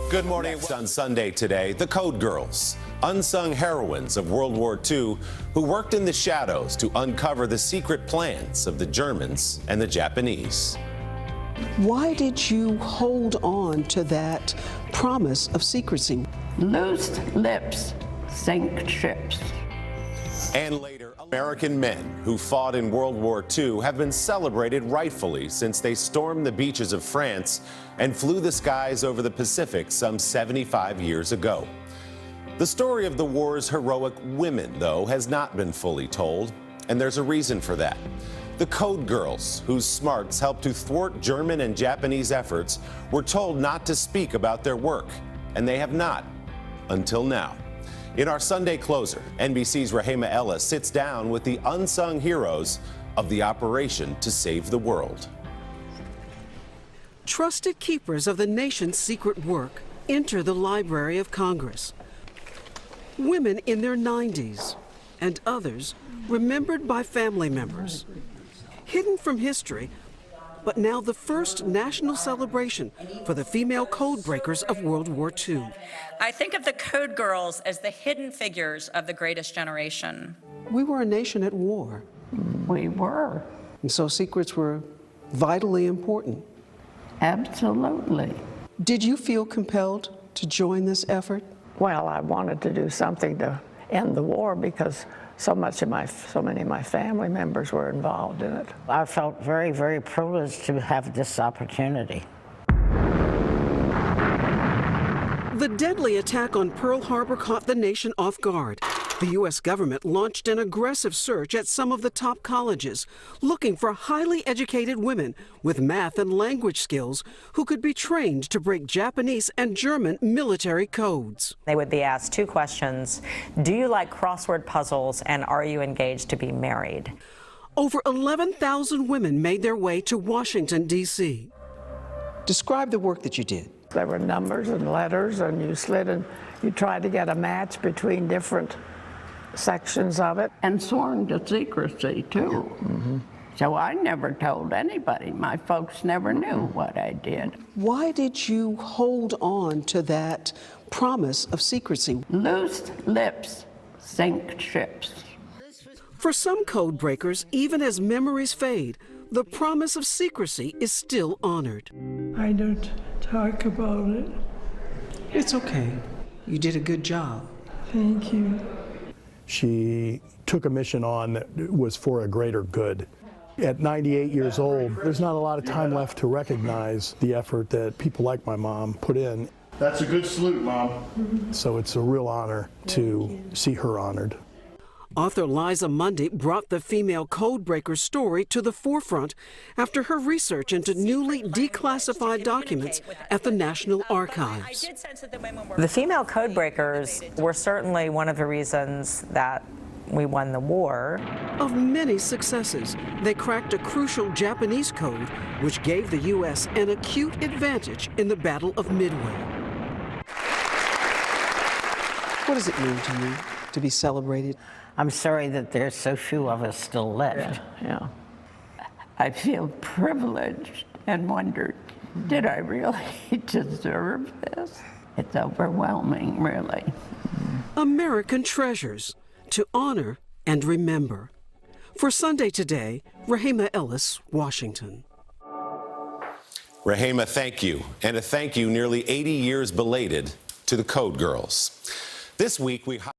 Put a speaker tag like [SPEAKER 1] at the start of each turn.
[SPEAKER 1] Good morning. On Sunday today, the Code Girls, unsung heroines of World War II who worked in the shadows to uncover the secret plans of the Germans and the Japanese.
[SPEAKER 2] Why did you hold on to that promise of secrecy?
[SPEAKER 3] Loose lips sink ships.
[SPEAKER 1] And later, American men who fought in World War II have been celebrated rightfully since they stormed the beaches of France and flew the skies over the Pacific some 75 years ago. The story of the war's heroic women, though, has not been fully told, and there's a reason for that. The Code Girls, whose smarts helped to thwart German and Japanese efforts, were told not to speak about their work, and they have not, until now. In our Sunday closer, NBC's Rahema Ellis sits down with the unsung heroes of the operation to save the world.
[SPEAKER 2] Trusted keepers of the nation's secret work enter the Library of Congress. Women in their 90s and others remembered by family members. Hidden from history, but now the first national celebration for the female code breakers of World War II.
[SPEAKER 4] I think of the Code Girls as the hidden figures of the greatest generation.
[SPEAKER 2] We were a nation at war.
[SPEAKER 3] We were.
[SPEAKER 2] And so secrets were vitally important.
[SPEAKER 3] Absolutely.
[SPEAKER 2] Did you feel compelled to join this effort?
[SPEAKER 5] Well, I wanted to do something to end the war because so many of my family members were involved in it.
[SPEAKER 6] I felt very, very privileged to have this opportunity.
[SPEAKER 2] The deadly attack on Pearl Harbor caught the nation off guard. The U.S. government launched an aggressive search at some of the top colleges, looking for highly educated women with math and language skills who could be trained to break Japanese and German military codes.
[SPEAKER 7] They would be asked two questions. Do you like crossword puzzles, and are you engaged to be married?
[SPEAKER 2] Over 11,000 women made their way to Washington, D.C. Describe the work that you did.
[SPEAKER 5] There were numbers and letters, and you slid and you tried to get a match between different sections of it.
[SPEAKER 3] And sworn to secrecy, too.
[SPEAKER 5] Mm-hmm.
[SPEAKER 3] So I never told anybody. My folks never knew what I did.
[SPEAKER 2] Why did you hold on to that promise of secrecy?
[SPEAKER 3] Loose lips sink ships.
[SPEAKER 2] For some code breakers, even as memories fade, the promise of secrecy is still honored.
[SPEAKER 8] I don't talk about it.
[SPEAKER 2] It's okay. You did a good job.
[SPEAKER 8] Thank you.
[SPEAKER 9] She took a mission on that was for a greater good. At 98 years old, there's not a lot of time left to recognize the effort that people like my mom put in.
[SPEAKER 10] That's a good salute, Mom.
[SPEAKER 9] So it's a real honor to see her honored.
[SPEAKER 2] Author Liza Mundy brought the female code breaker story to the forefront after her research into newly declassified documents at the National Archives.
[SPEAKER 7] The female code breakers were certainly one of the reasons that we won the war.
[SPEAKER 2] Of many successes, they cracked a crucial Japanese code which gave the U.S. an acute advantage in the Battle of Midway. What does it mean to you to be celebrated?
[SPEAKER 6] I'm sorry that there's so few of us still left.
[SPEAKER 5] Yeah.
[SPEAKER 3] I feel privileged and wondered, did I really deserve this? It's overwhelming, really.
[SPEAKER 2] American treasures to honor and remember. For Sunday Today, Rahema Ellis, Washington.
[SPEAKER 1] Rahema, thank you. And a thank you nearly 80 years belated to the Code Girls. This week, we